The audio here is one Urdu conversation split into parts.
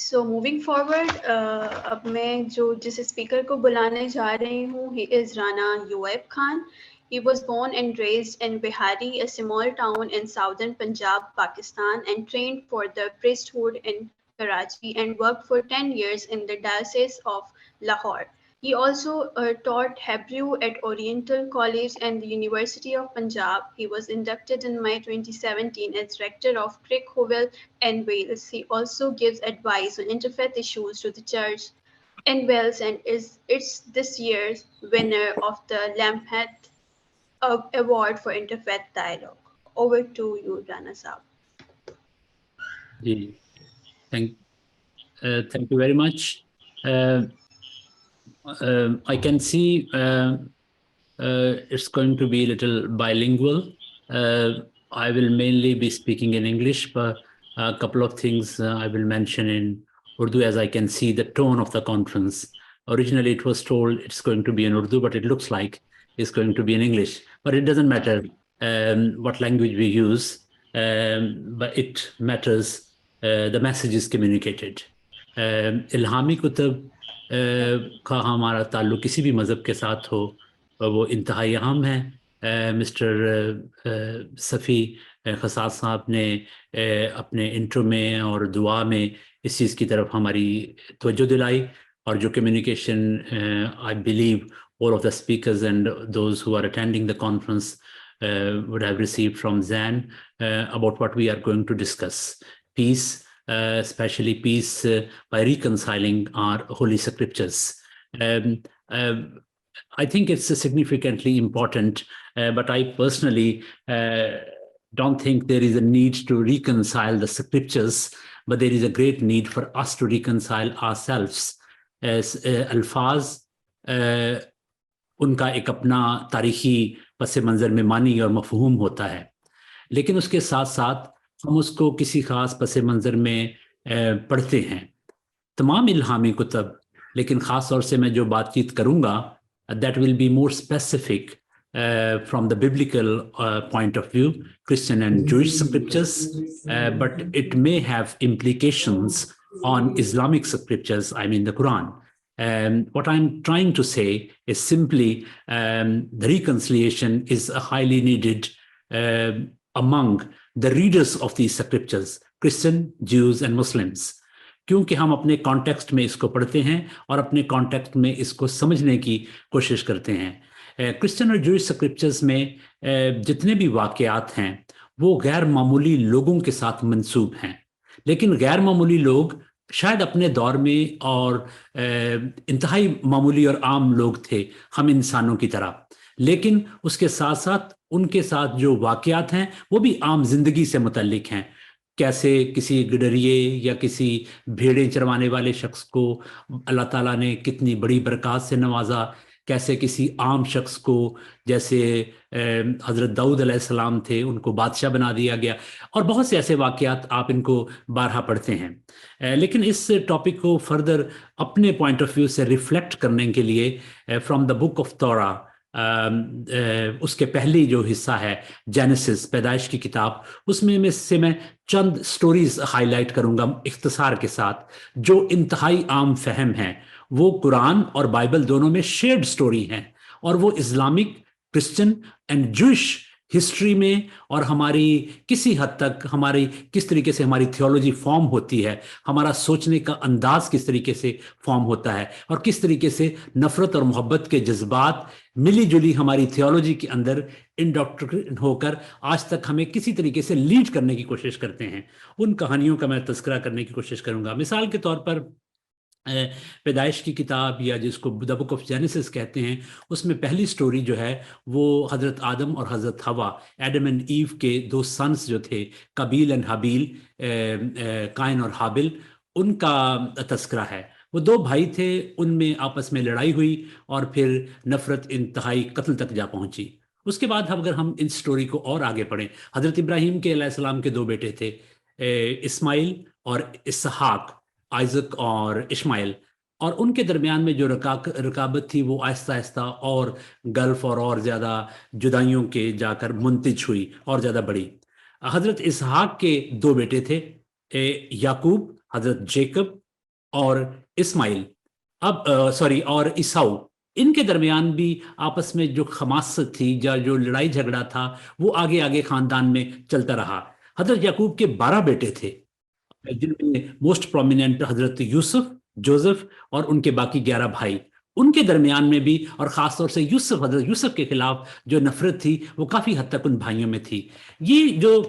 So moving forward, اب میں جس اسپیکر کو بلانے جا رہی ہوں, he is Rana Youab Khan. He was born and raised in Vehari, a small town in Southern Punjab, Pakistan, and trained for the priesthood in Karachi and worked for 10 years in the Diocese of Lahore. He also taught Hebrew at Oriental College and the University of Punjab. He was inducted in May 2017 as Rector of Crickhowell and Wales. He also gives advice on interfaith issues to the church in Wales and it's this year's winner of the Lambeth Award for Interfaith Dialogue. Over to you, Rana Saab. Thank you very much. I can see it's going to be a little bilingual. I will mainly be speaking in English, but a couple of things I will mention in Urdu as I can see the tone of the conference. Originally it was told it's going to be in Urdu, but it looks like it's going to be in English. But it doesn't matter what language we use, but it matters the message is communicated. الہامی کتب کا ہمارا تعلق کسی بھی مذہب کے ساتھ ہو وہ انتہائی اہم ہے. مسٹر صفی خصاص صاحب نے اپنے انٹرو میں اور دعا میں اس چیز کی طرف ہماری توجہ دلائی, اور جو communication I believe all of the speakers and those who are attending the conference would have received from Zan about what we are going to discuss. Peace, especially peace by reconciling our holy scriptures. I think it's significantly important, but I personally don't think there is a need to reconcile the scriptures, but there is a great need for us to reconcile ourselves. As الفاظ ان کا ایک اپنا تاریخی پس منظر میں معنی اور مفہوم ہوتا ہے, لیکن اس کے ساتھ ساتھ ہم اس کو کسی خاص پس منظر میں پڑھتے ہیں. تمام الہامی کتب, لیکن خاص طور سے میں جو بات چیت کروں گا that will be more specific from the biblical point of view, Christian and Jewish scriptures, but it may have implications on Islamic scriptures, I mean the Quran. What I'm trying to say is simply the reconciliation is highly needed among the readers of these scriptures, Christian, Jews and Muslims. کیونکہ ہم اپنے کانٹیکسٹ میں اس کو پڑھتے ہیں اور اپنے کانٹیکسٹ میں اس کو سمجھنے کی کوشش کرتے ہیں. کرسچن اور جوئش سکرپچرز میں جتنے بھی واقعات ہیں وہ غیر معمولی لوگوں کے ساتھ منسوب ہیں, لیکن غیر معمولی لوگ شاید اپنے دور میں اور انتہائی معمولی اور عام لوگ تھے ہم انسانوں کی طرح, لیکن اس کے ساتھ ساتھ ان کے ساتھ جو واقعات ہیں وہ بھی عام زندگی سے متعلق ہیں. کیسے کسی گڈریے یا کسی بھیڑیں چروانے والے شخص کو اللہ تعالیٰ نے کتنی بڑی برکات سے نوازا, کیسے کسی عام شخص کو جیسے حضرت داؤد علیہ السلام تھے ان کو بادشاہ بنا دیا گیا, اور بہت سے ایسے واقعات آپ ان کو بارہا پڑھتے ہیں. لیکن اس ٹاپک کو فردر اپنے پوائنٹ آف ویو سے ریفلیکٹ کرنے کے لیے فرام دا بک آف تورا, اس کے پہلی جو حصہ ہے جینیسس پیدائش کی کتاب, اس میں میں چند سٹوریز ہائی لائٹ کروں گا اختصار کے ساتھ جو انتہائی عام فہم ہیں. وہ قرآن اور بائبل دونوں میں شیئرڈ سٹوری ہیں, اور وہ Islamic, Christian and Jewish history میں اور ہماری کسی حد تک ہماری کس طریقے سے ہماری تھیولوجی فارم ہوتی ہے, ہمارا سوچنے کا انداز کس طریقے سے فارم ہوتا ہے, اور کس طریقے سے نفرت اور محبت کے جذبات ملی جلی ہماری تھیولوجی کے اندر انڈاکٹرین ہو کر آج تک ہمیں کسی طریقے سے لیڈ کرنے کی کوشش کرتے ہیں. ان کہانیوں کا میں تذکرہ کرنے کی کوشش کروں گا. مثال کے طور پر پیدائش کی کتاب یا جس کو دا بک آف جینیسس کہتے ہیں, اس میں پہلی سٹوری جو ہے وہ حضرت آدم اور حضرت حوا, ایڈم اینڈ ایو کے دو سنس جو تھے, قابیل اینڈ حابیل, قائن اور حابل, ان کا تذکرہ ہے. وہ دو بھائی تھے, ان میں آپس میں لڑائی ہوئی اور پھر نفرت انتہائی قتل تک جا پہنچی. اس کے بعد اگر ہم ان سٹوری کو اور آگے پڑھیں, حضرت ابراہیم کے علیہ السلام کے دو بیٹے تھے, اسماعیل اور اسحاق, آئزک اور اشمائیل, اور ان کے درمیان میں جو رکابت تھی وہ آہستہ آہستہ اور گلف اور زیادہ جدائیوں کے جا کر منتج ہوئی اور زیادہ بڑی. حضرت اسحاق کے دو بیٹے تھے, یعقوب, حضرت جیکب اور اسماعیل اور عیساؤ، ان کے درمیان بھی آپس میں جو خماست تھی یا جو لڑائی جھگڑا تھا وہ آگے آگے خاندان میں چلتا رہا۔ حضرت یعقوب کے 12 بیٹے تھے، جن میں موسٹ پرومیننٹ حضرت یوسف، جوزف اور ان کے باقی 11 بھائی۔ ان کے درمیان میں بھی، اور خاص طور سے حضرت یوسف کے خلاف جو نفرت تھی وہ کافی حد تک ان بھائیوں میں تھی۔ یہ جو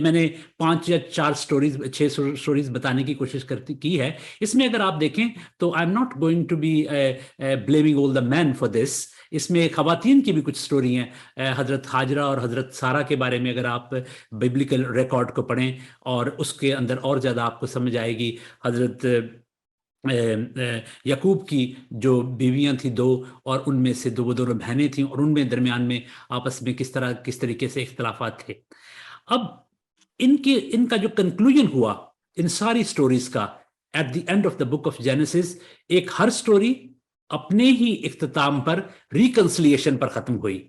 میں نے 5 یا 4 سٹوریز 6 سٹوریز بتانے کی کوشش کی ہے، اس میں اگر آپ دیکھیں تو I am not going to be blaming all the men for this. اس میں خواتین کی بھی کچھ سٹوری ہیں، حضرت ہاجرہ اور حضرت سارہ کے بارے میں اگر آپ بائبلیکل ریکارڈ کو پڑھیں اور اس کے اندر اور زیادہ آپ کو سمجھ آئے گی۔ حضرت یعقوب کی جو بیویاں تھیں 2، اور ان میں سے وہ دونوں بہنیں تھیں، اور ان میں درمیان میں آپس میں کس طریقے سے اختلافات تھے۔ اب ان کا جو کنکلوژن ہوا ان ساری سٹوریز کا at the end of the book of Genesis, ہر سٹوری اپنے ہی اختتام پر ریکنسلیشن پر ختم ہوئی۔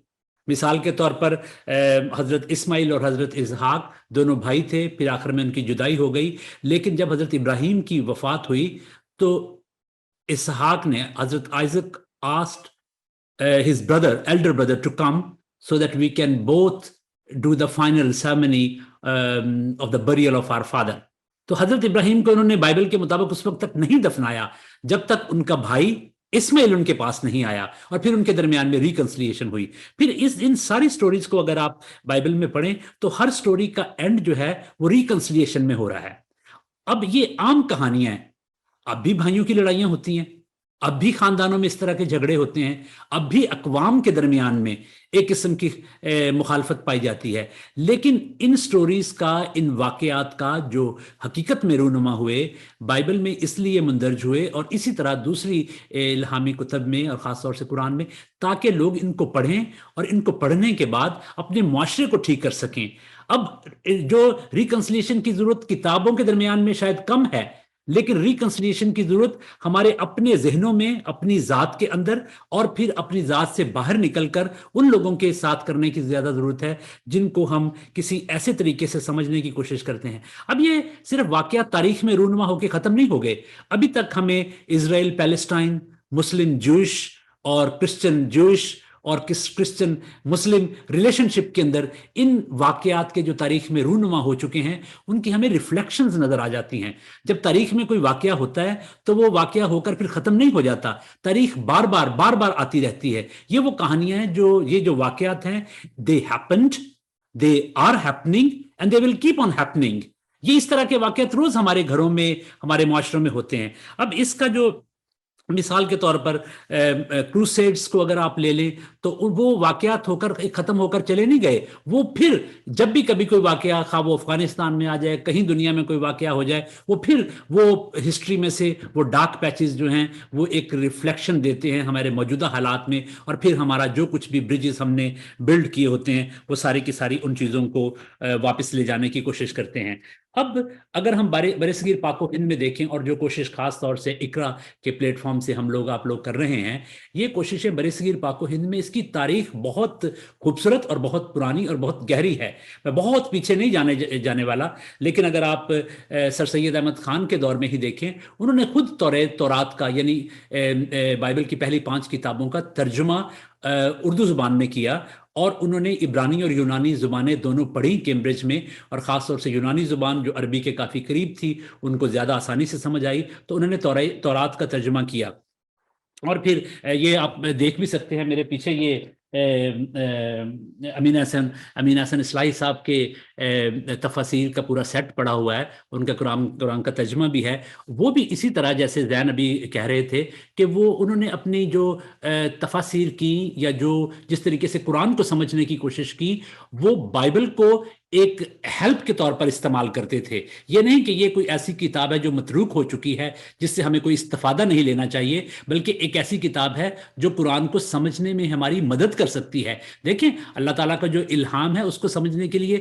مثال کے طور پر حضرت اسماعیل اور حضرت اسحاق دونوں بھائی تھے، پھر آخر میں ان کی جدائی ہو گئی، لیکن جب حضرت ابراہیم کی وفات ہوئی تو اسحاق نے، حضرت Isaac asked his elder brother to come so that we can both do the final ceremony of the burial of our father. تو حضرت ابراہیم کو انہوں نے بائبل کے مطابق اس وقت تک نہیں دفنایا جب تک ان کا بھائی اسماعیل ان کے پاس نہیں آیا، اور پھر ان کے درمیان میں ریکنسلیشن ہوئی۔ پھر ان ساری سٹوریز کو اگر آپ بائبل میں پڑھیں تو ہر سٹوری کا اینڈ جو ہے وہ ریکنسلیشن میں ہو رہا ہے۔ اب یہ عام کہانیاں ہیں، اب بھی بھائیوں کی لڑائیاں ہوتی ہیں، اب بھی خاندانوں میں اس طرح کے جھگڑے ہوتے ہیں، اب بھی اقوام کے درمیان میں ایک قسم کی مخالفت پائی جاتی ہے، لیکن ان سٹوریز کا، ان واقعات کا جو حقیقت میں رونما ہوئے بائبل میں اس لیے مندرج ہوئے، اور اسی طرح دوسری الہامی کتب میں اور خاص طور سے قرآن میں، تاکہ لوگ ان کو پڑھیں اور ان کو پڑھنے کے بعد اپنے معاشرے کو ٹھیک کر سکیں۔ اب جو ریکنسلیشن کی ضرورت کتابوں کے درمیان میں شاید کم ہے، لیکن ریکنسلیشن کی ضرورت ہمارے اپنے ذہنوں میں، اپنی ذات کے اندر، اور پھر اپنی ذات سے باہر نکل کر ان لوگوں کے ساتھ کرنے کی زیادہ ضرورت ہے جن کو ہم کسی ایسے طریقے سے سمجھنے کی کوشش کرتے ہیں۔ اب یہ صرف واقعات تاریخ میں رونما ہو کے ختم نہیں ہو گئے، ابھی تک ہمیں اسرائیل پیلسٹائن، مسلم جوش اور کرسچن جوش اور کرسچن مسلم ریلیشن شپ کے اندر ان واقعات کے جو تاریخ میں رونما ہو چکے ہیں ان کی ہمیں ریفلیکشنز نظر آ جاتی ہیں۔ جب تاریخ میں کوئی واقعہ ہوتا ہے تو وہ واقعہ ہو کر پھر ختم نہیں ہو جاتا، تاریخ بار بار آتی رہتی ہے۔ یہ وہ کہانیاں ہیں، یہ جو واقعات ہیں، they happened, they are happening and they will keep on happening۔ یہ اس طرح کے واقعات روز ہمارے گھروں میں، ہمارے معاشروں میں ہوتے ہیں۔ اب اس کا جو مثال کے طور پر کروسیڈز کو اگر آپ لے لیں تو وہ واقعات ہو کر ختم ہو کر چلے نہیں گئے، وہ پھر جب بھی کبھی کوئی واقعہ، خواہ وہ افغانستان میں آ جائے، کہیں دنیا میں کوئی واقعہ ہو جائے، وہ پھر وہ ہسٹری میں سے وہ ڈارک پیچز جو ہیں وہ ایک ریفلیکشن دیتے ہیں ہمارے موجودہ حالات میں، اور پھر ہمارا جو کچھ بھی برجز ہم نے بلڈ کیے ہوتے ہیں وہ ساری کی ساری ان چیزوں کو واپس لے جانے کی کوشش کرتے ہیں۔ اب اگر ہم برصغیر پاک و ہند میں دیکھیں، اور جو کوشش خاص طور سے اقرا کے پلیٹ فارم سے آپ لوگ کر رہے ہیں، یہ کوششیں برصغیر پاک و ہند میں، اس کی تاریخ بہت خوبصورت اور بہت پرانی اور بہت گہری ہے۔ میں بہت پیچھے نہیں جانے والا، لیکن اگر آپ سر سید احمد خان کے دور میں ہی دیکھیں، انہوں نے خود تورات کا، یعنی بائبل کی پہلی 5 کتابوں کا ترجمہ اردو زبان میں کیا، اور انہوں نے عبرانی اور یونانی زبانیں دونوں پڑھی کیمبرج میں، اور خاص طور سے یونانی زبان جو عربی کے کافی قریب تھی ان کو زیادہ آسانی سے سمجھ آئی، تو انہوں نے تورات کا ترجمہ کیا۔ اور پھر یہ آپ دیکھ بھی سکتے ہیں میرے پیچھے، یہ امین حسن اصلاحی صاحب کے تفاسیر کا پورا سیٹ پڑا ہوا ہے، ان کا قرآن کا ترجمہ بھی ہے۔ وہ بھی اسی طرح جیسے زین ابھی کہہ رہے تھے کہ انہوں نے اپنی جو تفاسیر کی، یا جس طریقے سے قرآن کو سمجھنے کی کوشش کی، وہ بائبل کو ایک ہیلپ کے طور پر استعمال کرتے تھے۔ یہ نہیں کہ یہ کوئی ایسی کتاب ہے جو متروک ہو چکی ہے جس سے ہمیں کوئی استفادہ نہیں لینا چاہیے، بلکہ ایک ایسی کتاب ہے جو قرآن کو سمجھنے میں ہماری مدد کر سکتی ہے۔ دیکھیں اللہ تعالیٰ کا جو الہام ہے اس کو سمجھنے کے لیے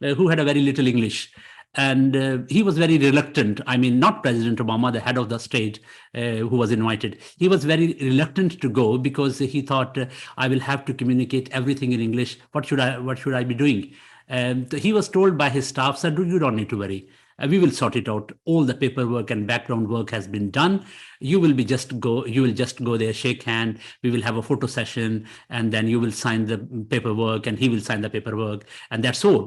who had a very little English, and he was very reluctant. I mean, not President Obama, the head of the state who was invited. He was very reluctant to go because he thought, I will have to communicate everything in English. What should I be doing? And he was told by his staff, sir, you don't need to worry. We will sort it out. All the paperwork and background work has been done. You will just go there, shake hand. We will have a photo session, and then you will sign the paperwork, and he will sign the paperwork, and that's all.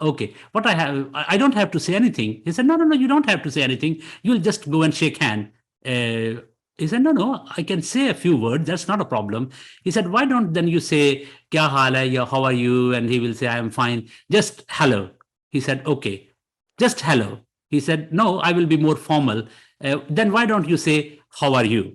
Okay, what I don't have to say anything. He said, no, you don't have to say anything. You'll just go and shake hand. He said, no, I can say a few words. That's not a problem. He said, why don't then you say, kya haal hai, ya, how are you? And he will say, I am fine. Just hello. He said, okay, just hello. He said, no, I will be more formal. Then why don't you say, how are you?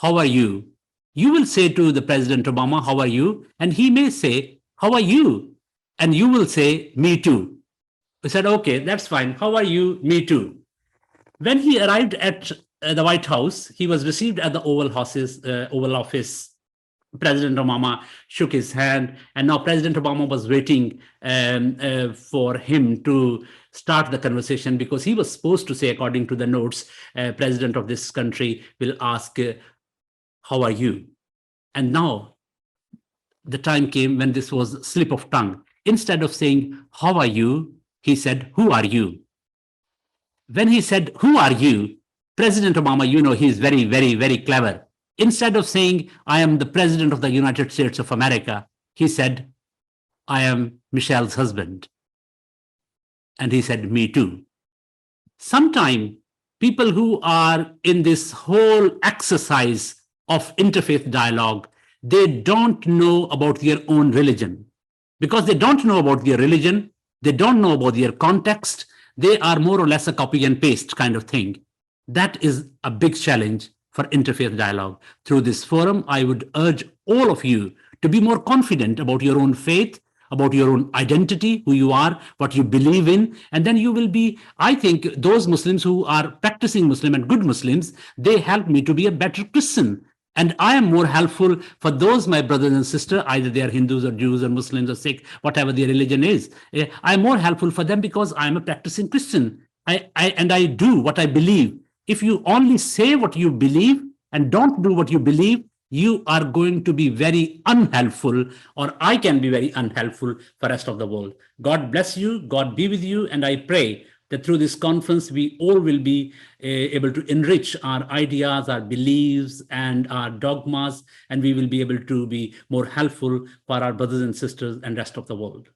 How are you? You will say to the President Obama, how are you? And he may say, how are you? And you will say, me too. We said, okay, that's fine. How are you? Me too. When he arrived at the White House, he was received at the Oval Office. President Obama shook his hand, and now President Obama was waiting for him to start the conversation, because he was supposed to say, according to the notes, President of this country will ask, how are you? And now the time came when this was slip of tongue. Instead of saying, how are you? He said, who are you? When he said, who are you? President Obama, you know, he's very, very, very clever. Instead of saying, I am the President of the United States of America, he said, I am Michelle's husband. And he said, me too. Sometimes people who are in this whole exercise of interfaith dialogue, they don't know about their own religion. Because they don't know about their religion, they don't know about their context, they are more or less a copy and paste kind of thing. That is a big challenge for interfaith dialogue. Through this forum, I would urge all of you to be more confident about your own faith, about your own identity, who you are, what you believe in, and then you will be, I think, those Muslims who are practicing Muslim and good Muslims, they help me to be a better Christian. And I am more helpful for those, my brothers and sisters, either they are Hindus or Jews or Muslims or Sikh, whatever their religion is. I am more helpful for them because I am a practicing Christian. I do what I believe. If you only say what you believe and don't do what you believe, you are going to be very unhelpful, or I can be very unhelpful for the rest of the world. God bless you. God be with you. And I pray that through this conference, we all will be able to enrich our ideas, our beliefs, and our dogmas, and we will be able to be more helpful for our brothers and sisters and rest of the world.